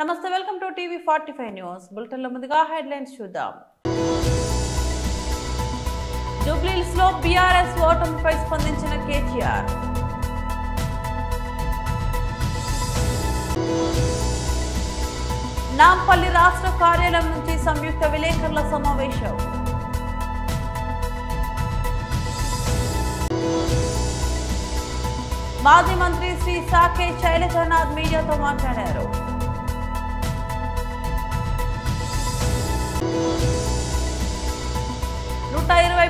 నమస్తే welcome to TV 45 news bulletin లో ముందుగా హెడ్లైన్స్ చూద్దాం. జూబ్లీహిల్స్ లో బీఆర్ఎస్ ఓటమిపై స్పందించిన కేటీఆర్. నాంపల్లి రాష్ట్ర కార్యాలయం నుంచి సంయుక్త విలేకరుల సమావేశం. మాజీ మంత్రి శ్రీ సాకే శైలజనాథ్ మీడియాతో మాట్లాడారు.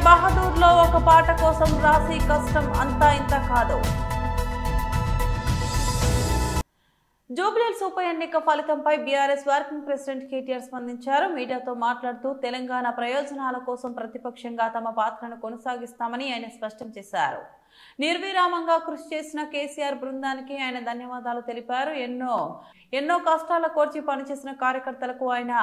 బహదూర్లో ఒక పాట కోసం రాసి కష్టం అంతా ఇంత కాదు. జూబ్లీహిల్స్ ఉప ఎన్నిక ఫలితంపై బీఆర్ఎస్ వర్కింగ్ ప్రెసిడెంట్ కేటీఆర్ స్పందించారు. మీడియాతో మాట్లాడుతూ తెలంగాణ ప్రయోజనాల కోసం ప్రతిపక్షంగా తమ పాత్రను కొనసాగిస్తామని ఆయన స్పష్టం చేశారు. నిర్విరామంగా కృషి చేసిన కేసీఆర్ బృందానికి ఆయన ధన్యవాదాలు తెలిపారు. ఎన్నో కష్టాల కోర్చి పనిచేసిన కార్యకర్తలకు ఆయన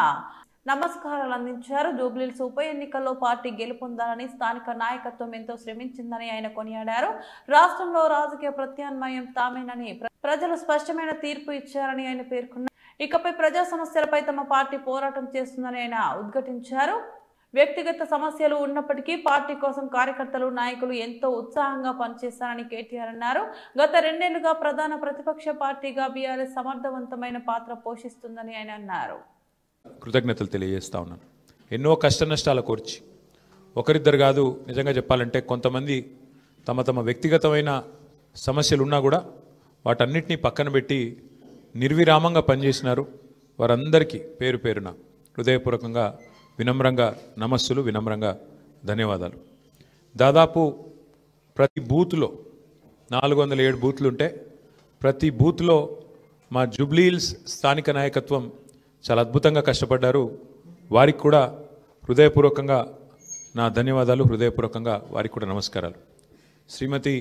నమస్కారాలు అందించారు. జూబ్లీహిల్స్ ఉప ఎన్నికల్లో పార్టీ గెలుపొందాలని స్థానిక నాయకత్వం ఎంతో శ్రమించిందని ఆయన కొనియాడారు. రాష్ట్రంలో రాజకీయ ప్రత్యామ్నాయం తామేనని ప్రజలు స్పష్టమైన తీర్పు ఇచ్చారని ఆయన పేర్కొన్నారు. ఇకపై ప్రజా సమస్యలపై తమ పార్టీ పోరాటం చేస్తుందని ఆయన ఉద్ఘాటించారు. వ్యక్తిగత సమస్యలు ఉన్నప్పటికీ పార్టీ కోసం కార్యకర్తలు నాయకులు ఎంతో ఉత్సాహంగా పనిచేస్తారని కేటీఆర్ అన్నారు. గత 2 ఏళ్లుగా ప్రధాన ప్రతిపక్ష పార్టీగా బీఆర్ఎస్ సమర్థవంతమైన పాత్ర పోషిస్తుందని ఆయన అన్నారు. కృతజ్ఞతలు తెలియజేస్తా ఉన్నాను. ఎన్నో కష్ట నష్టాల కోర్చి ఒకరిద్దరు కాదు, నిజంగా చెప్పాలంటే కొంతమంది తమ వ్యక్తిగతమైన సమస్యలు ఉన్నా కూడా వాటన్నిటినీ పక్కన పెట్టి నిర్విరామంగా పనిచేసినారు. వారందరికీ పేరు పేరున హృదయపూర్వకంగా వినమ్రంగా నమస్సులు, వినమ్రంగా ధన్యవాదాలు. దాదాపు ప్రతి బూత్లో 407 బూత్లు ఉంటే ప్రతి బూత్లో మా జూబ్లీహిల్స్ స్థానిక నాయకత్వం చాలా అద్భుతంగా కష్టపడ్డారు. వారికి కూడా హృదయపూర్వకంగా నా ధన్యవాదాలు, హృదయపూర్వకంగా వారికి కూడా నమస్కారాలు. శ్రీమతి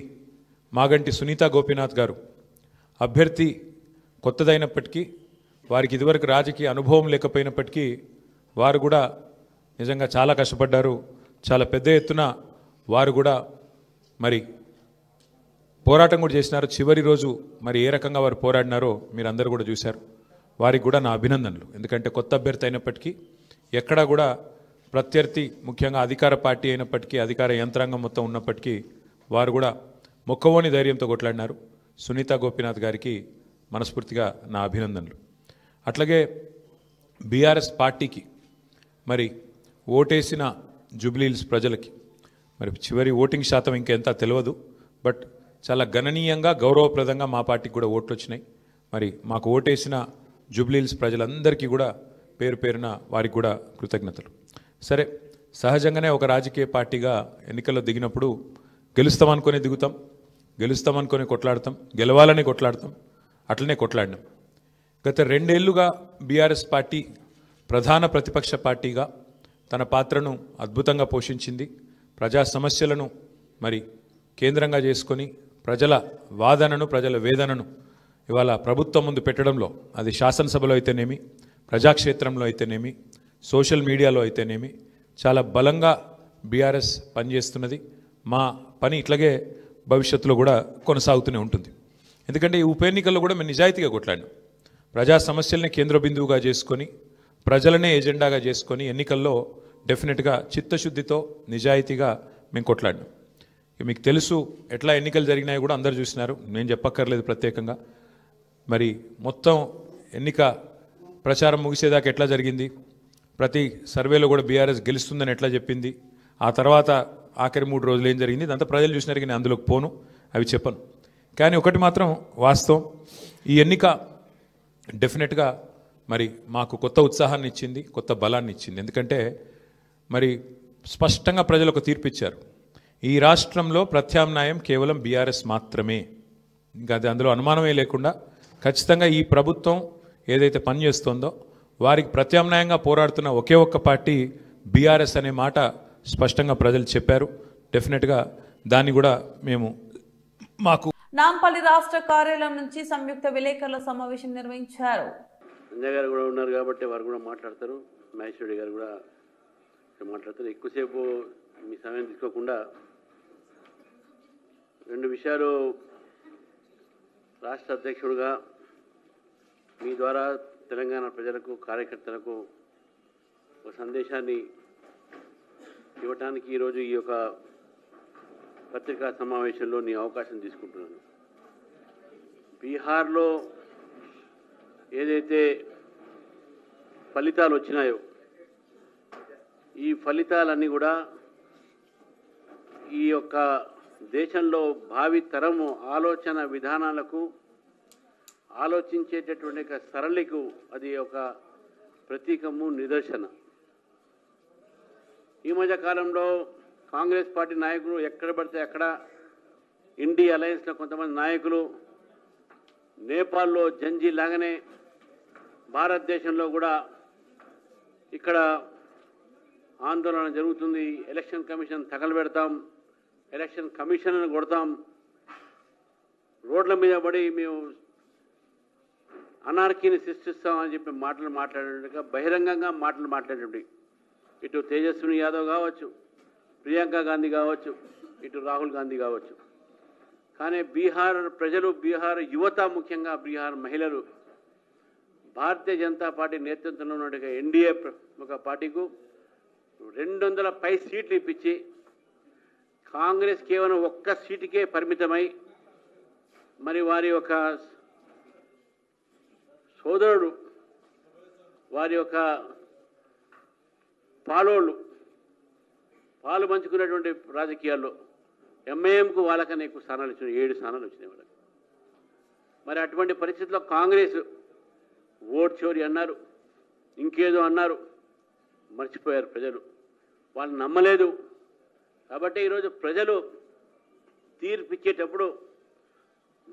మాగంటి సునీతా గోపీనాథ్ గారు అభ్యర్థి కొత్తదైనప్పటికీ, వారికి ఇదివరకు రాజకీయ అనుభవం లేకపోయినప్పటికీ వారు కూడా నిజంగా చాలా కష్టపడ్డారు. చాలా పెద్ద ఎత్తున వారు కూడా మరి పోరాటం కూడా చేసినారు. చివరి రోజు మరి ఏ రకంగా వారు పోరాడినారో మీరు అందరూ కూడా చూశారు. వారికి కూడా నా అభినందనలు. ఎందుకంటే కొత్త అభ్యర్థి అయినప్పటికీ ఎక్కడా కూడా ప్రత్యర్థి, ముఖ్యంగా అధికార పార్టీ అయినప్పటికీ, అధికార యంత్రాంగం మొత్తం ఉన్నప్పటికీ వారు కూడా మొక్కవోని ధైర్యంతో కొట్లాడినారు. సునీతా గోపీనాథ్ గారికి మనస్ఫూర్తిగా నా అభినందనలు. అట్లాగే బీఆర్ఎస్ పార్టీకి మరి ఓటేసిన జూబ్లీహిల్స్ ప్రజలకి మరి చివరి ఓటింగ్ శాతం ఇంకెంత తెలియదు, బట్ చాలా గణనీయంగా గౌరవప్రదంగా మా పార్టీకి కూడా ఓట్లు వచ్చినాయి. మరి మాకు ఓటేసిన జూబ్లీహిల్స్ ప్రజలందరికీ కూడా పేరు పేరున వారికి కూడా కృతజ్ఞతలు. సరే, సహజంగానే ఒక రాజకీయ పార్టీగా ఎన్నికల్లో దిగినప్పుడు గెలుస్తామనుకొని దిగుతాం, గెలుస్తామనుకొని కొట్లాడతాం, గెలవాలని కొట్లాడతాం. అట్లనే కొట్లాడినాం. గత 2 ఏళ్లుగా బీఆర్ఎస్ పార్టీ ప్రధాన ప్రతిపక్ష పార్టీగా తన పాత్రను అద్భుతంగా పోషించింది. ప్రజా సమస్యలను మరి కేంద్రంగా చేసుకొని ప్రజల వాదనను, ప్రజల వేదనను ఇవాళ ప్రభుత్వం ముందు పెట్టడంలో, అది శాసనసభలో అయితేనేమి, ప్రజాక్షేత్రంలో అయితేనేమి, సోషల్ మీడియాలో అయితేనేమి చాలా బలంగా బీఆర్ఎస్ పనిచేస్తున్నది. మా పని ఇట్లాగే భవిష్యత్తులో కూడా కొనసాగుతూనే ఉంటుంది. ఎందుకంటే ఈ ఉప ఎన్నికల్లో కూడా మేము నిజాయితీగా కొట్లాడినాం. ప్రజా సమస్యల్ని కేంద్ర బిందువుగా చేసుకొని, ప్రజలనే ఎజెండాగా చేసుకొని ఎన్నికల్లో డెఫినెట్గా చిత్తశుద్ధితో నిజాయితీగా మేము కొట్లాడినాం. మీకు తెలుసు ఎట్లా ఎన్నికలు జరిగినాయి కూడా అందరు చూసినారు, నేను చెప్పక్కర్లేదు ప్రత్యేకంగా. మరి మొత్తం ఎన్నిక ప్రచారం ముగిసేదాకా ఎట్లా జరిగింది, ప్రతి సర్వేలో కూడా బీఆర్ఎస్ గెలుస్తుందని ఎట్లా చెప్పింది, ఆ తర్వాత ఆఖరి 3 రోజులు ఏం జరిగింది, ఇదంతా ప్రజలు చూసినారు. కానీ అందులోకి పోను, అవి చెప్పను. కానీ ఒకటి మాత్రం వాస్తవం, ఈ ఎన్నిక డెఫినెట్గా మరి మాకు కొత్త ఉత్సాహాన్ని ఇచ్చింది, కొత్త బలాన్ని ఇచ్చింది. ఎందుకంటే మరి స్పష్టంగా ప్రజలు ఒక తీర్పు ఇచ్చారు. ఈ రాష్ట్రంలో ప్రత్యామ్నాయం కేవలం బీఆర్ఎస్ మాత్రమే. ఇంకా అది అందులో అనుమానమే లేకుండా ఖచ్చితంగా ఈ ప్రభుత్వం ఏదైతే పనిచేస్తుందో వారికి ప్రత్యామ్నాయంగా పోరాడుతున్న ఒకే ఒక్క పార్టీ బీఆర్ఎస్ అనే మాట స్పష్టంగా ప్రజలు చెప్పారు. డెఫినెట్గా దాన్ని కూడా మేము మాకు నాంపల్లి రాష్ట్ర కార్యాలయం నుంచి సంయుక్త విలేకరుల సమావేశం నిర్వహించారు. సంజయ్ గారు కూడా ఉన్నారు కాబట్టి వారు కూడా మాట్లాడతారు, మహేశ్వరి గారు కూడా మాట్లాడతారు. ఎక్కువసేపు మీ సమయం తీసుకోకుండా 2 విషయాలు రాష్ట్ర అధ్యక్షుడిగా మీ ద్వారా తెలంగాణ ప్రజలకు కార్యకర్తలకు ఒక సందేశాన్ని ఇవ్వటానికి ఈరోజు ఈ యొక్క పత్రికా సమావేశంలో నీ అవకాశం తీసుకుంటున్నాను. బీహార్లో ఏదైతే ఫలితాలు వచ్చినాయో ఈ ఫలితాలన్నీ కూడా ఈ యొక్క దేశంలో భావి తరము ఆలోచన విధానాలకు ఆలోచించేటటువంటి సరళికు అది ఒక ప్రతీకము, నిదర్శన. ఈ మధ్య కాలంలో కాంగ్రెస్ పార్టీ నాయకులు ఎక్కడ పడితే అక్కడ ఇండి అలయన్స్లో కొంతమంది నాయకులు నేపాల్లో జంజీ లాగానే భారతదేశంలో కూడా ఇక్కడ ఆందోళన జరుగుతుంది, ఎలక్షన్ కమిషన్ తగలబెడతాం, ఎలక్షన్ కమిషన్ను కొడతాం, రోడ్ల మీద పడి మేము అనార్కీని సృష్టిస్తామని చెప్పి మాట్లాడేట్టుగా బహిరంగంగా మాట్లాడేటువంటి ఇటు తేజస్విని యాదవ్ కావచ్చు, ప్రియాంక గాంధీ కావచ్చు, ఇటు రాహుల్ గాంధీ కావచ్చు. కానీ బీహార్ ప్రజలు, బీహార్ యువత, ముఖ్యంగా బీహార్ మహిళలు భారతీయ జనతా పార్టీ నేతృత్వంలో ఉన్నట్టుగా ఎన్డీఏ ఒక పార్టీకు 200 పై సీట్లు ఇప్పించి కాంగ్రెస్ కేవలం ఒక్క సీటుకే పరిమితమై మరి వారి యొక్క సోదరుడు, వారి యొక్క పాలు పంచుకున్నటువంటి రాజకీయాల్లో ఎంఐఎంకు వాళ్ళకన్నా ఎక్కువ స్థానాలు వచ్చినాయి, 7 స్థానాలు వచ్చినాయి వాళ్ళకి. మరి అటువంటి పరిస్థితుల్లో కాంగ్రెస్ ఓట్ చోరీ అన్నారు, ఇంకేదో అన్నారు, మర్చిపోయారు ప్రజలు, వాళ్ళు నమ్మలేదు. కాబట్టి ఈరోజు ప్రజలు తీర్పిచ్చేటప్పుడు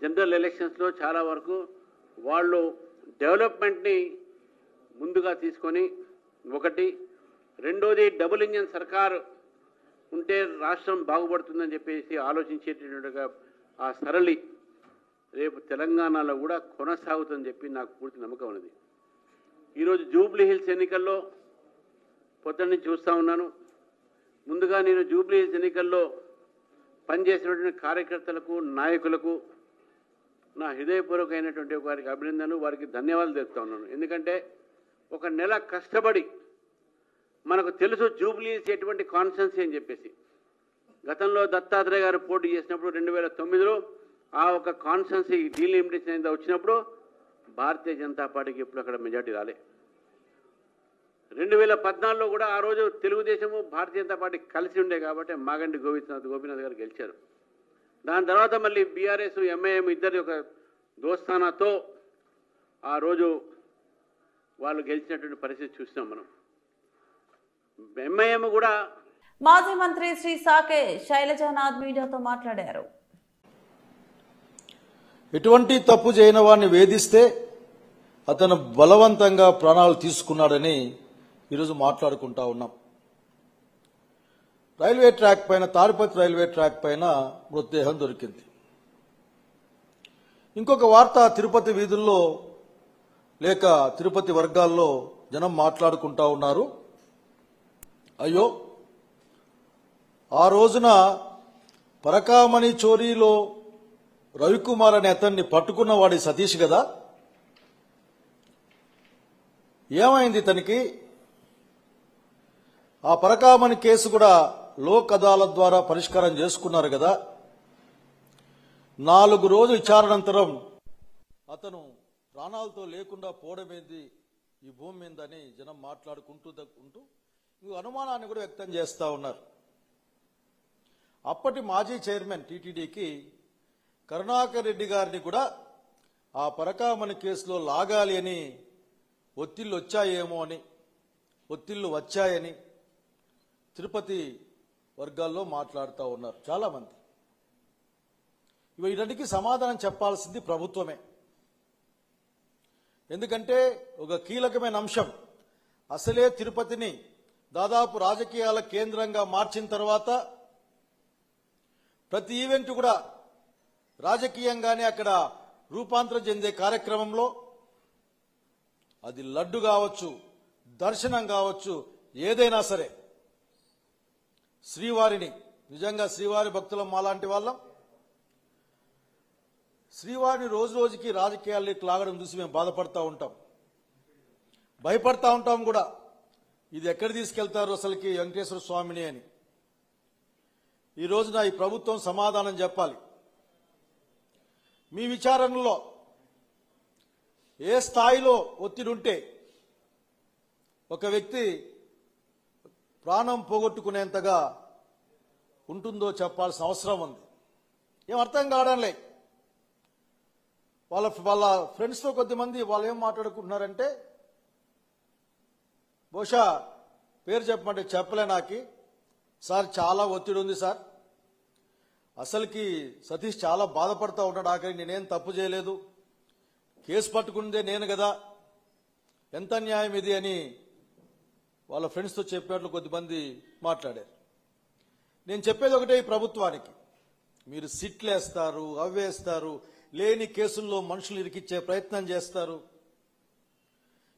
జనరల్ ఎలక్షన్స్లో చాలా వరకు వాళ్ళు డెవలప్మెంట్ని ముందుగా తీసుకొని, ఒకటి, రెండోది డబుల్ ఇంజన్ సర్కారు ఉంటే రాష్ట్రం బాగుపడుతుందని చెప్పేసి ఆలోచించేటట్టుగా ఆ సరళి రేపు తెలంగాణలో కూడా కొనసాగుతుందని చెప్పి నాకు పూర్తి నమ్మకం ఉన్నది. ఈరోజు జూబ్లీ హిల్స్ ఎన్నికల్లో పొద్దున్న నుంచి చూస్తూ ఉన్నాను. ముందుగా నేను జూబ్లీ హిల్స్ ఎన్నికల్లో పనిచేసినటువంటి కార్యకర్తలకు, నాయకులకు నా హృదయపూర్వకమైనటువంటి వారికి అభినందనలు, వారికి ధన్యవాదాలు తెలుపుతా ఉన్నాను. ఎందుకంటే ఒక నెల కష్టపడి, మనకు తెలుసు జూబ్లీ హిల్స్ ఎటువంటి కాన్స్టిట్యున్సీ అని చెప్పేసి, గతంలో దత్తాత్రేయ గారు పోటీ చేసినప్పుడు 2009లో ఆ ఒక కాన్స్టిట్యున్సీ డీలిమిటేషన్ అనేది వచ్చినప్పుడు భారతీయ జనతా పార్టీకి ఎప్పుడు అక్కడ మెజార్టీ రాలే. 2014లో కూడా ఆ రోజు తెలుగుదేశము భారతీయ జనతా పార్టీ కలిసి ఉండే కాబట్టి మాగంటి గోపీనాథ్ గారు గెలిచారు. దాని తర్వాత మళ్ళీ బీఆర్ఎస్, ఎంఐఎం ఇద్దరి ఒక దోస్తానాతో ఆ రోజు వాళ్ళు గెలిచినటువంటి పరిస్థితి చూసినాం మనం. ఎంఐఎం కూడా. మాజీ మంత్రి శ్రీ సాకే శైలజానాథ్ మీడియాతో మాట్లాడారు. ఎటువంటి తప్పు చేయని వాడిని వేధిస్తే అతను బలవంతంగా ప్రాణాలు తీసుకున్నాడని ఈరోజు మాట్లాడుకుంటా ఉన్నాం. రైల్వే ట్రాక్ పైన, తాడిపత్రి రైల్వే ట్రాక్ పైన మృతదేహం దొరికింది. ఇంకొక వార్త తిరుపతి వీధుల్లో లేక తిరుపతి వర్గాల్లో జనం మాట్లాడుకుంటా ఉన్నారు. అయ్యో, ఆ రోజున పరకామణి చోరీలో రవికుమార్ అనే అతన్ని పట్టుకున్న వాడి సతీష్ కదా, ఏమైంది తనకి? ఆ పరకామణి కేసు కూడా లోక్ అదాలత్ ద్వారా పరిష్కారం చేసుకున్నారు కదా. 4 రోజుల విచారణంతరం అతను ప్రాణాలతో లేకుండా పోవడమేంది ఈ భూమి మీదని జనం మాట్లాడుకుంటూ అనుమానాన్ని కూడా వ్యక్తం చేస్తా ఉన్నారు. అప్పటి మాజీ చైర్మన్ టీటీడీకి కరుణాకర్ రెడ్డి గారిని కూడా ఆ పరకామణి కేసులో లాగాలి అని ఒత్తిళ్లు వచ్చాయని తిరుపతి వర్గాల్లో మాట్లాడుతూ ఉన్నారు చాలా మంది. వీటన్నిటికీ సమాధానం చెప్పాల్సింది ప్రభుత్వమే. ఎందుకంటే ఒక కీలకమైన అంశం, అసలే తిరుపతిని దాదాపు రాజకీయాల కేంద్రంగా మార్చిన తర్వాత ప్రతి ఈవెంట్ కూడా రాజకీయంగానే అక్కడ రూపాంతరం చెందే కార్యక్రమంలో అది లడ్డు కావచ్చు, దర్శనం కావచ్చు, ఏదైనా సరే శ్రీవారిని, నిజంగా శ్రీవారి భక్తులం మాలాంటి వాళ్ళం, శ్రీవారిని రోజు రోజుకి రాజకీయాల్లోకి లాగడం చూసి మేము బాధపడతా ఉంటాం. భయపడతా ఉంటాం కూడా, ఇది ఎక్కడ తీసుకెళ్తారు అసలుకి వెంకటేశ్వర స్వామిని అని. ఈ రోజున ఈ ప్రభుత్వం సమాధానం చెప్పాలి. మీ విచారణలో ఏ స్థాయిలో ఒత్తిడి ఉంటే ఒక వ్యక్తి ప్రాణం పోగొట్టుకునేంతగా ఉంటుందో చెప్పాల్సిన అవసరం ఉంది. ఏం అర్థం కావడంలే. వాళ్ళ ఫ్రెండ్స్తో కొద్దిమంది వాళ్ళు ఏం మాట్లాడుకుంటున్నారంటే, బహుశా పేరు చెప్పమంటే చెప్పలే నాకు, సార్ చాలా ఒత్తిడి ఉంది సార్, అసలుకి సతీష్ చాలా బాధపడతా ఉన్నాడు, ఆఖరికి నేనేం తప్పు చేయలేదు, కేసు పట్టుకుందే నేను కదా, ఎంత న్యాయం ఇది అని వాళ్ళ ఫ్రెండ్స్తో చెప్పినట్లు కొద్దిమంది మాట్లాడారు. నేను చెప్పేది ఒకటే, ఈ ప్రభుత్వానికి మీరు సిట్లు వేస్తారు, అవ్వేస్తారు, లేని కేసుల్లో మనుషులు ఇరికిచ్చే ప్రయత్నం చేస్తారు.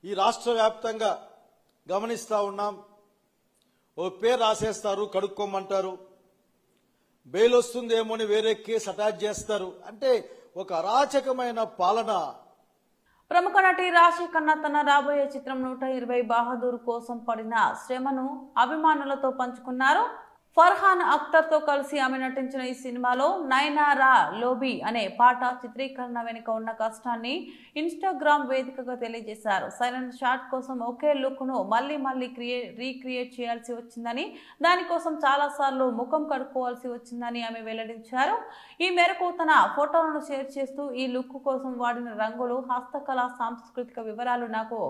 ఈ రాష్ట్ర వ్యాప్తంగా గమనిస్తూ ఉన్నాం. ఓ పేరు రాసేస్తారు, కడుక్కోమంటారు, బెయిల్ వస్తుందేమో అని వేరే కేసు అటాచ్ చేస్తారు. అంటే ఒక అరాచకమైన పాలన. ప్రముఖ నటి రాశి ఖన్నా తన రాబోయే చిత్రం 120 బహదూర్ కోసం పడిన శ్రమను అభిమానులతో పంచుకున్నారు. ఫర్హాన్ అఖ్తర్ తో కలిసి ఆమె నటించిన ఈ సినిమాలో నైనారా లోబీ అనే పాట చిత్రీకరణ వెనుక ఉన్న కష్టాన్ని ఇన్స్టాగ్రామ్ వేదికగా తెలియజేశారు. సైలెంట్ షాట్ కోసం ఒకే లుక్ ను మళ్లీ రీక్రియేట్ చేయాల్సి వచ్చిందని, దానికోసం చాలా సార్లు ముఖం కడుక్కోవాల్సి వచ్చిందని ఆమె వెల్లడించారు. ఈ మేరకు తన ఫోటోలను షేర్ చేస్తూ, ఈ లుక్ కోసం వాడిన రంగులు, హస్తకళ, సాంస్కృతిక వివరాలు నాకు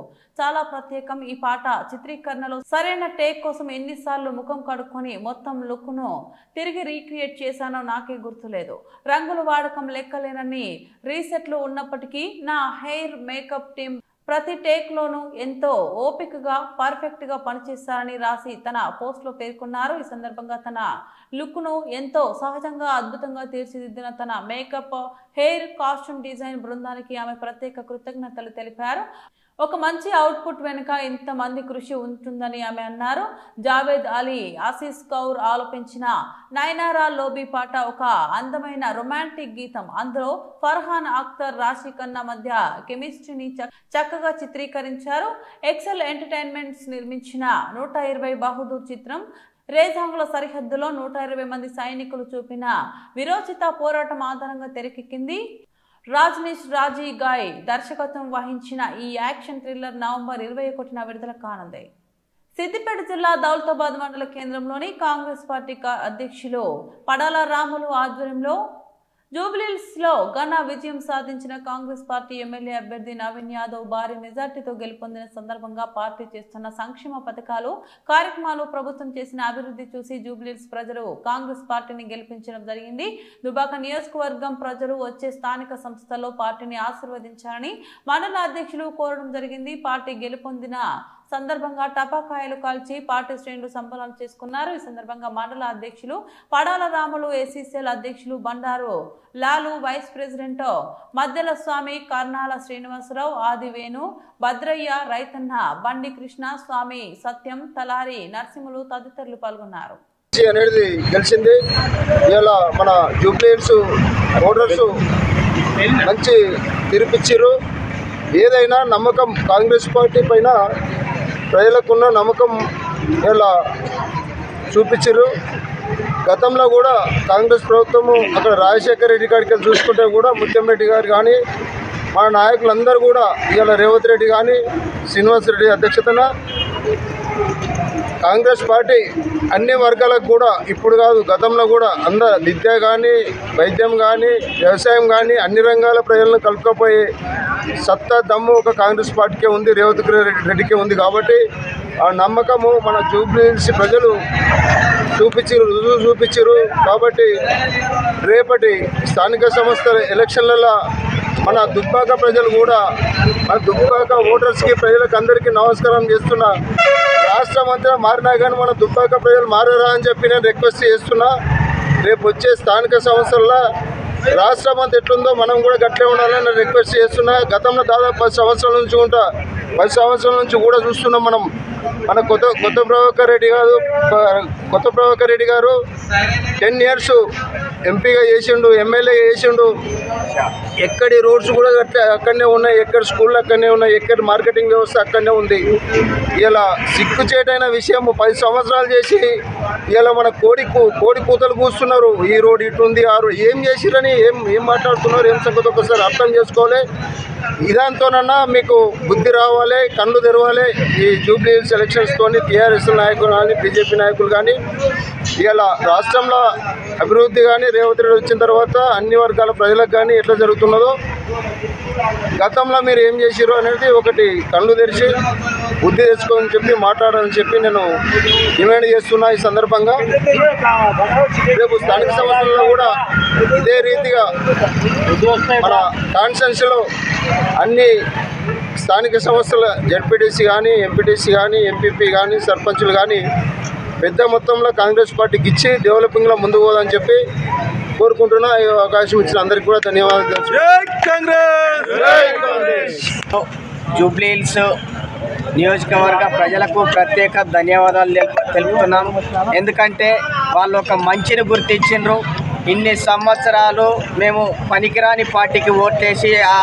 చాలా ప్రత్యేకం. ఈ పాట చిత్రీకరణలో సరైన టేక్ కోసం ఎన్నిసార్లు ముఖం కడుక్కొని మొత్తం లుక్ ను తిరిగి రీక్రియేట్ చేశానో నాకే గుర్తులేదు. రంగుల వాడకం లెక్కలేనని రీసెట్లు ఉన్నప్పటికీ నా హెయిర్ మేకప్ టీమ్ ప్రతి టేక్ లోనూ ఎంతో ఓపికగా పర్ఫెక్ట్ గా పనిచేస్తారని రాసి తన పోస్ట్ లో పేర్కొన్నారు. ఈ సందర్భంగా తన లుక్ ను ఎంతో సహజంగా అద్భుతంగా తీర్చిదిద్దిన తన మేకప్, హెయిర్, కాస్ట్యూమ్ డిజైన్ బృందానికి ఆమె ప్రత్యేక కృతజ్ఞతలు తెలిపారు. ఒక మంచి అవుట్పుట్ వెనుక ఇంతమంది కృషి ఉంటుందని ఆమె అన్నారు. జావేద్ అలీ, ఆశీష్ కౌర్ ఆలపించిన నైనారా లోబీ పాట ఒక అందమైన రొమాంటిక్ గీతం. అందులో ఫర్హాన్ అఖ్తర్, రాశి ఖన్నా మధ్య కెమిస్ట్రీని చక్కగా చిత్రీకరించారు. ఎక్సెల్ ఎంటర్టైన్మెంట్స్ నిర్మించిన 120 బహదూర్ చిత్రం రేజాంగుల సరిహద్దులో 120 మంది సైనికులు చూపిన విరోచిత పోరాటం ఆధారంగా తెరకెక్కింది. రాజ్నిష్ రాజీ గాయ్ దర్శకత్వం వహించిన ఈ యాక్షన్ థ్రిల్లర్ నవంబర్ 21న విడుదల కానుంది. సిద్దిపేట జిల్లా దౌలతాబాద్ మండల కేంద్రంలోని కాంగ్రెస్ పార్టీ అధ్యక్షులు పడాల రాములు ఆధ్వర్యంలో జూబ్లీహిల్స్ లో ఘన విజయం సాధించిన కాంగ్రెస్ పార్టీ ఎమ్మెల్యే అభ్యర్థి నవీన్ యాదవ్ భారీ మెజార్టీతో గెలుపొందిన సందర్భంగా పార్టీ చేస్తున్న సంక్షేమ పథకాలు, కార్యక్రమాలు, ప్రభుత్వం చేసిన అభివృద్ధి చూసి జూబ్లీహిల్స్ ప్రజలు కాంగ్రెస్ పార్టీని గెలిపించడం జరిగింది. దుబాక నియోజకవర్గం ప్రజలు వచ్చే స్థానిక సంస్థల్లో పార్టీని ఆశీర్వదించాలని మండల అధ్యక్షులు కోరడం జరిగింది. పార్టీ గెలుపొందిన సందర్భంగా టపాకాయలు కాల్చి పార్టీ శ్రేణులు సంబరాలు చేసుకున్నారు. ఈ సందర్భంగా మండల అధ్యక్షులు పడాల రాములు, ఏసీసీఎల్ అధ్యక్షులు బండారు లాలు, వైస్ ప్రెసిడెంట్ మద్దెల స్వామి, కర్నాల శ్రీనివాసరావు, ఆదివేణు, భద్రయ్య, రైతన్న, బండి కృష్ణ, స్వామి సత్యం, తలారి నరసింహులు తదితరులు పాల్గొన్నారు. అనేది గెలిచింది. ఇలా మన జూబ్లీహిల్స్ ఓటర్స్ మంచి తీర్పిచ్చారు. ఏదైనా నమ్మకం కాంగ్రెస్ పార్టీ పైన ప్రజలకున్న నమ్మకం ఇలా చూపించారు. గతంలో కూడా కాంగ్రెస్ ప్రభుత్వము అక్కడ రాజశేఖర రెడ్డి గారికి చూసుకుంటే కూడా ముత్యం రెడ్డి గారు కానీ మన నాయకులందరూ కూడా ఇవాళ రేవంత్ రెడ్డి కానీ శ్రీనివాస్ రెడ్డి అధ్యక్షతన కాంగ్రెస్ పార్టీ అన్ని వర్గాలకు కూడా ఇప్పుడు కాదు గతంలో కూడా విద్య కానీ, వైద్యం కానీ, వ్యవసాయం కానీ అన్ని రంగాల ప్రజలను కలుపుకపోయే సత్తా దమ్ము ఒక కాంగ్రెస్ పార్టీకే ఉంది, రేవంత్ రెడ్డికే ఉంది. కాబట్టి ఆ నమ్మకము మన జూబ్లీహిల్స్ ప్రజలు రుజువు చూపించారు. కాబట్టి రేపటి స్థానిక సంస్థల ఎలక్షన్లలో మన దుబ్బాక ప్రజలు కూడా, మన దుబ్బాక ఓటర్స్కి, ప్రజలకు అందరికీ నమస్కారం చేస్తున్నా. రాష్ట్రం అంతా మారినా కానీ మన దుబ్బాక ప్రజలు మారరా అని చెప్పి నేను రిక్వెస్ట్ చేస్తున్నా. రేపు వచ్చే స్థానిక సంస్థల్లో రాష్ట్రం అంతా ఎట్లుందో మనం కూడా గట్లే ఉండాలని నేను రిక్వెస్ట్ చేస్తున్నా. గతంలో దాదాపు 10 సంవత్సరాల నుంచి కూడా చూస్తున్నాం మనం మన కొత్త ప్రభాకర్ రెడ్డి గారు 10 years ఎంపీగా చేసిండు, ఎమ్మెల్యేగా చేసిండు. ఎక్కడి రోడ్స్ కూడా అక్కడనే ఉన్నాయి, ఎక్కడ స్కూళ్ళు అక్కడనే ఉన్నాయి, ఎక్కడ మార్కెటింగ్ వ్యవస్థ అక్కడనే ఉంది. ఇలా సిగ్గుచేటైన విషయం 10 సంవత్సరాలు చేసి ఇలా మన కోడి కూతలు కూస్తున్నారు. ఈ రోడ్ ఇటుంది, ఆ రోడ్ ఏం చేసిరని ఏం మాట్లాడుతున్నారు, ఏం సంగతి ఒకసారి అర్థం చేసుకోవాలి. ఇదాంతోనన్నా మీకు బుద్ధి రావాలి, కళ్ళు తెరవాలి. ఈ జూబ్లీ హిల్స్ ఎలక్షన్స్తోని టీఆర్ఎస్ నాయకులు కానీ బీజేపీ నాయకులు కానీ ఇలా రాష్ట్రంలో అభివృద్ధి కానీ రేవంత్ రెడ్డి వచ్చిన తర్వాత అన్ని వర్గాల ప్రజలకు కానీ ఎట్లా జరుగుతున్నదో, గతంలో మీరు ఏం చేసిరో అనేది ఒకటి కళ్ళు తెరిచి బుద్ధి తెచ్చుకోని చెప్పి మాట్లాడాలని చెప్పి నేను డిమాండ్ చేస్తున్నా. ఈ సందర్భంగా రేపు స్థానిక సంస్థల్లో కూడా ఇదే రీతిగా మన కాన్స్టిట్యున్సీలో అన్ని స్థానిక సంస్థల జడ్పీటీసీ కానీ ఎంపీటీసీ కానీ ఎంపీపీ కానీ సర్పంచులు కానీ పెద్ద మొత్తంలో కాంగ్రెస్ పార్టీకి ఇచ్చి డెవలపింగ్లో ముందుకు పోదని చెప్పి కోరుకుంటున్నా. ఈ అవకాశం ఇచ్చిన అందరికీ కూడా ధన్యవాదాలు. జూబ్లీ హిల్స్ నియోజకవర్గ ప్రజలకు ప్రత్యేక ధన్యవాదాలు తెలుపుతున్నాం. ఎందుకంటే వాళ్ళు ఒక మంచిని గుర్తించిండ్రు. ఇన్ని సంవత్సరాలు మేము పనికిరాని పార్టీకి ఓట్లేసి ఆ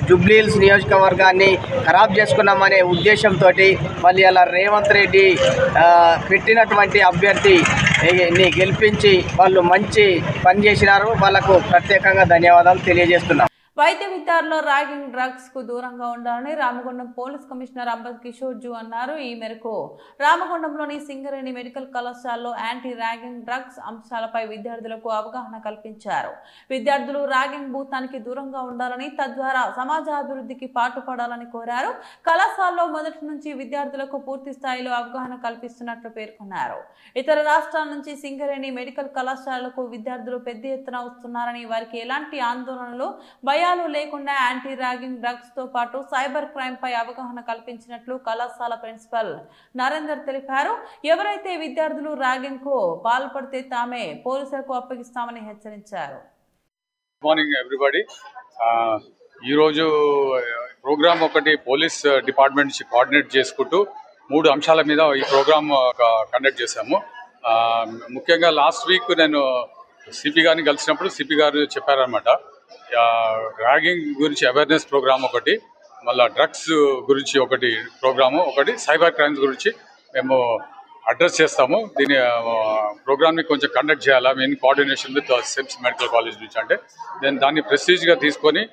జూబ్లీ హిల్స్ నియోజకవర్గాన్ని ఖరాబ్ చేసుకున్నామనే ఉద్దేశంతో వాళ్ళు ఇలా రేవంత్ రెడ్డి పెట్టినటువంటి అభ్యర్థిని గెలిపించి వాళ్ళు మంచి పని చేసినారు. వాళ్ళకు ప్రత్యేకంగా ధన్యవాదాలు తెలియజేస్తున్నాం. వైద్య విద్యార్థులు ర్యాగింగ్ డ్రగ్స్ కు దూరంగా ఉండాలని రామగుండం పోలీస్ కమిషనర్ అంబద్ కిషోర్ జూ అన్నారు. ఈ మేరకు రామగుండంలోని సింగరేణి మెడికల్ కళాశాలలో యాంటీ ర్యాగింగ్ డ్రగ్స్ అంశాలపై విద్యార్థులకు అవగాహన కల్పించారు. విద్యార్థులు ర్యాగింగ్ భూతానికి దూరంగా ఉండాలని, తద్వారా సమాజ అభివృద్ధికి పాటుపడాలని కోరారు. కళాశాలలో మొదటి నుంచి విద్యార్థులకు పూర్తి స్థాయిలో అవగాహన కల్పిస్తున్నట్లు పేర్కొన్నారు. ఇతర రాష్ట్రాల నుంచి సింగరేణి మెడికల్ కళాశాలలకు విద్యార్థులు పెద్ద ఎత్తున వస్తున్నారని, వారికి ఎలాంటి ఆందోళనలు భయాలు లేకుండా యాంటీ ర్యాగింగ్ డ్రగ్స్ తో పాటు సైబర్ క్రైమ్ పై అవగాహన కల్పించినట్లు కళాశాల ప్రిన్సిపల్ నరేందర్ తెలిపారు. ఎవరైతే విద్యార్థులు ర్యాగింగ్ కు పాల్పడితే తామే పోలీసులకు అప్పగిస్తామని హెచ్చరించారు. Good morning everybody. ఈరోజు ప్రోగ్రామ్ ఒకటి పోలీస్ డిపార్ట్మెంట్ నుంచి కోఆర్డినేట్ చేసుకుంటూ 3 అంశాల మీద ఈ ప్రోగ్రామ్ కండక్ట్ చేశాము. ముఖ్యంగా లాస్ట్ వీక్ నేను సిపి గారిని కలిసినప్పుడు సిపి గారు చెప్పారనమాట, ర్యాగింగ్ గురించి అవేర్నెస్ ప్రోగ్రామ్ ఒకటి, మళ్ళీ డ్రగ్స్ గురించి ఒకటి ప్రోగ్రాము, ఒకటి సైబర్ క్రైమ్స్ గురించి మేము అడ్రస్ చేస్తాము. దీని ప్రోగ్రామ్ని కొంచెం కండక్ట్ చేయాలా in coordination with sems medical college నుంచి. అంటే నేను దాన్ని ప్రెస్టీజ్గా తీసుకొని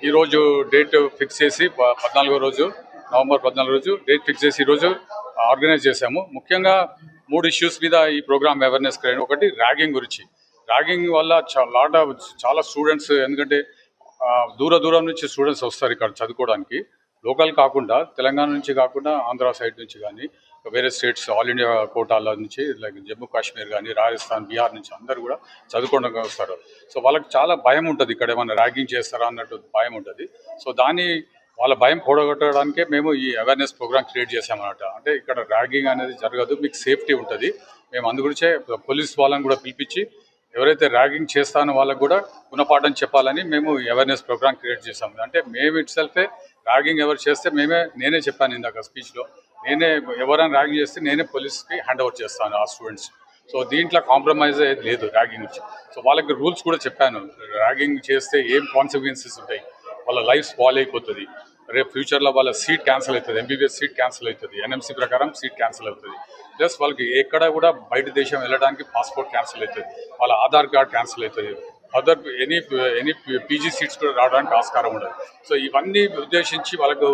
ఈరోజు డేట్ ఫిక్స్ చేసి నవంబర్ 14 రోజు డేట్ ఫిక్స్ చేసి ఈరోజు ఆర్గనైజ్ చేశాము. ముఖ్యంగా 3 ఇష్యూస్ మీద ఈ ప్రోగ్రామ్ అవేర్నెస్ క్రైమ్. ఒకటి ర్యాగింగ్ గురించి. ర్యాగింగ్ వల్ల చాలా స్టూడెంట్స్, ఎందుకంటే దూరం నుంచి స్టూడెంట్స్ వస్తారు ఇక్కడ చదువుకోవడానికి, లోకల్ కాకుండా తెలంగాణ నుంచి కాకుండా ఆంధ్ర సైడ్ నుంచి కానీ వేరే స్టేట్స్ ఆల్ ఇండియా కోటాల నుంచి లైక్ జమ్మూ కాశ్మీర్ కానీ రాజస్థాన్ బీహార్ నుంచి అందరు కూడా చదువుకోవడానికి వస్తారు. సో వాళ్ళకి చాలా భయం ఉంటుంది, ఇక్కడ ఏమైనా ర్యాగింగ్ చేస్తారా అన్నట్టు భయం ఉంటుంది. సో వాళ్ళ భయం పోగొట్టడానికే మేము ఈ అవేర్నెస్ ప్రోగ్రామ్ క్రియేట్ చేసామన్నమాట. అంటే ఇక్కడ ర్యాగింగ్ అనేది జరగదు, మీకు సేఫ్టీ ఉంటుంది. మేము అందుగురించే పోలీస్ వాళ్ళని కూడా పిలిపించి ఎవరైతే ర్యాగింగ్ చేస్తానో వాళ్ళకు కూడా గుణపాఠం చెప్పాలని మేము అవేర్నెస్ ప్రోగ్రామ్ క్రియేట్ చేసాము. అంటే మేము ఇట్ సెల్ఫే ర్యాగింగ్ ఎవరు చేస్తే నేనే చెప్పాను ఇందాక స్పీచ్లో, ఎవరైనా ర్యాగింగ్ చేస్తే నేనే పోలీస్కి హ్యాండ్ ఓవర్ చేస్తాను ఆ స్టూడెంట్స్. సో దీంట్లో కాంప్రమైజ్ అయ్యేది లేదు ర్యాగింగ్ నుంచి. సో వాళ్ళకి రూల్స్ కూడా చెప్పాను, ర్యాగింగ్ చేస్తే ఏం కాన్సిక్వెన్సెస్ ఉంటాయి, వాళ్ళ లైఫ్ స్పాయిల్ అయిపోతుంది, రేపు ఫ్యూచర్లో వాళ్ళ సీట్ క్యాన్సిల్ అవుతుంది, ఎంబీబీఎస్ సీట్ క్యాన్సిల్ అవుతుంది, ఎన్ఎంసీ ప్రకారం సీట్ క్యాన్సిల్ అవుతుంది, ప్లస్ వాళ్ళకి ఎక్కడ కూడా బయట దేశం వెళ్ళడానికి పాస్పోర్ట్ క్యాన్సిల్ అవుతుంది, వాళ్ళ ఆధార్ కార్డ్ క్యాన్సిల్ అవుతుంది, అదర్ ఎనీ పీజీ సీట్స్ కూడా రావడానికి ఆస్కారం ఉండదు. సో ఇవన్నీ ఉద్దేశించి వాళ్ళకు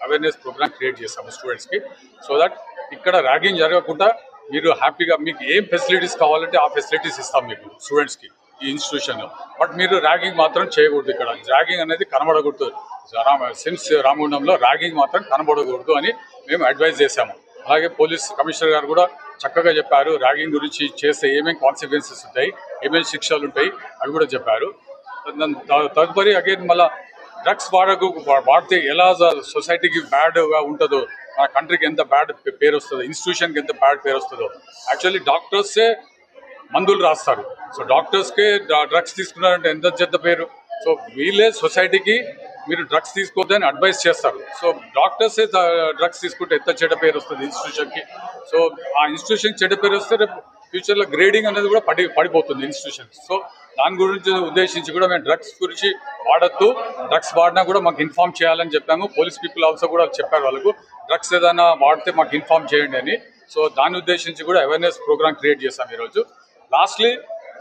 అవేర్నెస్ ప్రోగ్రామ్ క్రియేట్ చేస్తాము స్టూడెంట్స్కి. సో దట్ ఇక్కడ ర్యాగింగ్ జరగకుండా మీరు హ్యాపీగా మీకు ఏం ఫెసిలిటీస్ కావాలంటే ఆ ఫెసిలిటీస్ ఇస్తాం మీకు స్టూడెంట్స్కి ఈ ఇన్స్టిట్యూషన్లో. బట్ మీరు ర్యాగింగ్ మాత్రం చేయకూడదు, ఇక్కడ ర్యాగింగ్ అనేది కనబడకూడదు. సిమ్స్ రామగుండంలో ర్యాగింగ్ మాత్రం కనబడకూడదు అని మేము అడ్వైజ్ చేశాము. అలాగే పోలీస్ కమిషనర్ గారు కూడా చక్కగా చెప్పారు, ర్యాగింగ్ గురించి చేస్తే ఏమేమి కాన్సిక్వెన్సెస్ ఉంటాయి, ఏమేమి శిక్షలు ఉంటాయి అవి కూడా చెప్పారు. తదుపరి అగైన్ మళ్ళీ డ్రగ్స్ వాడితే ఎలా సొసైటీకి బ్యాడ్గా ఉంటుందో, మన కంట్రీకి ఎంత బ్యాడ్ పేరు వస్తుందో, ఇన్స్టిట్యూషన్కి ఎంత బ్యాడ్ పేరు వస్తుందో. యాక్చువల్లీ డాక్టర్సే మందులు రాస్తారు, సో డాక్టర్స్కే డ్రగ్స్ తీసుకున్నారంటే ఎంత చెడ్డ పేరు. సో వీళ్ళే సొసైటీకి మీరు డ్రగ్స్ తీసుకోవద్దని అడ్వైస్ చేస్తారు. సో డాక్టర్సే డ్రగ్స్ తీసుకుంటే ఎంత చెడ్డ పేరు వస్తుంది ఇన్స్టిట్యూషన్కి. సో ఆ ఇన్స్టిట్యూషన్ చెడ్డ పేరు వస్తే రేపు ఫ్యూచర్లో గ్రేడింగ్ అనేది కూడా పడిపోతుంది ఇన్స్టిట్యూషన్. సో దాని గురించి ఉద్దేశించి కూడా మేము డ్రగ్స్ గురించి వాడద్దు, డ్రగ్స్ వాడినా కూడా మాకు ఇన్ఫార్మ్ చేయాలని చెప్పాము. పోలీస్ పీపుల్ ఆల్సో కూడా చెప్పారు వాళ్ళకు, డ్రగ్స్ ఏదైనా వాడితే మాకు ఇన్ఫార్మ్ చేయండి అని. సో దాన్ని ఉద్దేశించి కూడా అవేర్నెస్ ప్రోగ్రామ్ క్రియేట్ చేశాం ఈరోజు. లాస్ట్లీ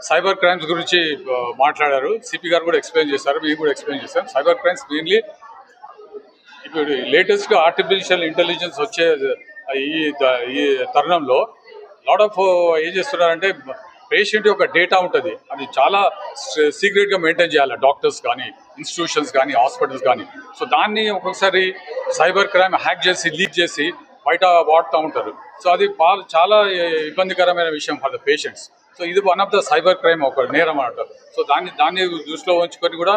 సైబర్ క్రైమ్స్ గురించి మాట్లాడారు, సిపి గారు కూడా ఎక్స్ప్లెయిన్ చేశారు, మేము కూడా ఎక్స్ప్లెయిన్ చేశాం. సైబర్ క్రైమ్స్ మెయిన్లీ ఇప్పుడు లేటెస్ట్గా ఆర్టిఫిషియల్ ఇంటెలిజెన్స్ వచ్చే ఈ తరుణంలో లాట్ ఆఫ్ ఏం చేస్తున్నారంటే పేషెంట్ యొక్క డేటా ఉంటుంది, అది చాలా సీక్రెట్గా మెయింటైన్ చేయాలి డాక్టర్స్ కానీ ఇన్స్టిట్యూషన్స్ కానీ హాస్పిటల్స్ కానీ. సో దాన్ని ఒక్కొక్కసారి సైబర్ క్రైమ్ హ్యాక్ చేసి లీక్ చేసి బయట వాడుతూ ఉంటారు. సో అది చాలా ఇబ్బందికరమైన విషయం ఫర్ ద పేషెంట్స్. సో ఇది one of the cyber crime ఒక నేరం అంటారు. సో దాన్ని దృష్టిలో ఉంచుకొని కూడా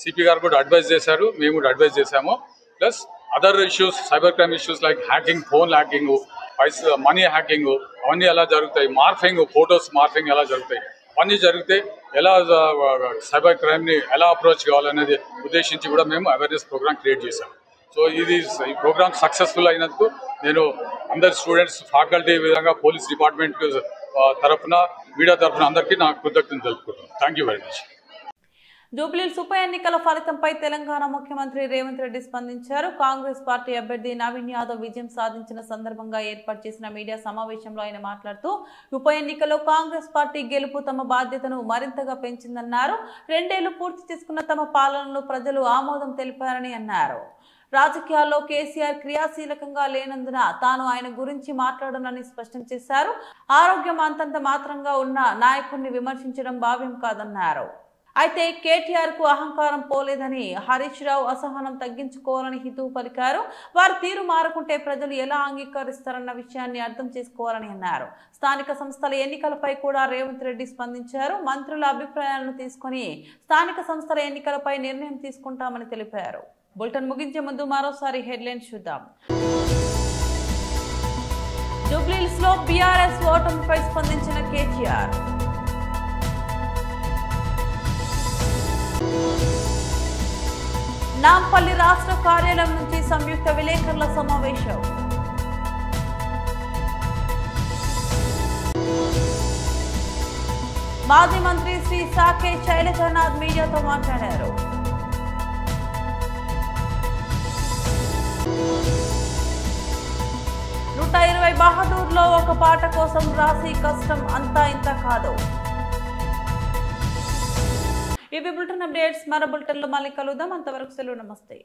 సిపి గారు కూడా అడ్వైజ్ చేశారు, మేము కూడా అడ్వైజ్ చేశాము. Plus other issues, cyber crime issues like hacking, phone hacking, money hacking, అవన్నీ ఎలా జరుగుతాయి, మార్ఫింగ్, ఫొటోస్ మార్ఫింగ్ ఎలా జరుగుతాయి, అవన్నీ జరిగితే ఎలా సైబర్ క్రైమ్ని ఎలా అప్రోచ్ కావాలనేది ఉద్దేశించి కూడా మేము అవేర్నెస్ ప్రోగ్రామ్ క్రియేట్ చేశాం. సో ఈ ప్రోగ్రామ్ సక్సెస్ఫుల్ అయినందుకు నేను అందరి స్టూడెంట్స్, ఫ్యాకల్టీ, విధంగా పోలీస్ డిపార్ట్మెంట్ తరఫున, మీడియా తరఫున అందరికీ నా కృతజ్ఞతలు తెలుపుకుంటున్నాను. Thank you very much. Jubilee Hills ఉప ఎన్నికల ఫలితంపై తెలంగాణ ముఖ్యమంత్రి రేవంత్ రెడ్డి స్పందించారు. కాంగ్రెస్ పార్టీ అభ్యర్థి నవీన్ యాదవ్ విజయం సాధించిన సందర్భంగా ఏర్పాటు చేసిన మీడియా సమావేశంలో ఆయన మాట్లాడుతూ ఉప ఎన్నికలో కాంగ్రెస్ పార్టీ గెలుపు తమ బాధ్యతను మరింతగా పెంచిందన్నారు. 2 ఏళ్లు పూర్తి చేసుకున్న తమ పాలనలో ప్రజలు ఆమోదం తెలిపారని అన్నారు. రాజకీయాల్లో కేసీఆర్ క్రియాశీలకంగా లేనందున తాను ఆయన గురించి మాట్లాడనని స్పష్టం చేశారు. ఆరోగ్యం అంతంత మాత్రంగా ఉన్న నాయకుడిని విమర్శించడం భావ్యం కాదన్నారు. అయితే కేటీఆర్ కు అహంకారం పోలేదని, హరీష్ రావు అసహనం తగ్గించుకోవాలని హితవు పలికారు. వారి తీరు మారకుంటే ప్రజలు ఎలా అంగీకరిస్తారన్న విషయాన్ని అర్థం చేసుకోవాలని అన్నారు. స్థానిక సంస్థల ఎన్నికలపై కూడా రేవంత్ రెడ్డి స్పందించారు. మంత్రుల అభిప్రాయాలను తీసుకుని స్థానిక సంస్థల ఎన్నికలపై నిర్ణయం తీసుకుంటామని తెలిపారు. బులెటిన్ ముగించే ముందు మరోసారి హెడ్లైన్స్ చూద్దాం. జూబ్లీహిల్స్ లో బీఆర్ఎస్ ఓటమిపై స్పందించిన కేటీఆర్. నాంపల్లి రాష్ట్ర కార్యాలయం నుంచి సంయుక్త విలేకరుల సమావేశం. మాజీ మంత్రి శ్రీ సాకే శైలజనాథ్ మీడియాతో మాట్లాడారు. నూట 120 బహదూర్లో ఒక పాట కోసం రాసి కష్టం అంతా ఇంత కాదు. ఇవి బులెటిన్ అప్డేట్స్. మరో బులెటిన్లో మళ్ళీ కలుద్దాం. అంతవరకు సెలవు. నమస్తే.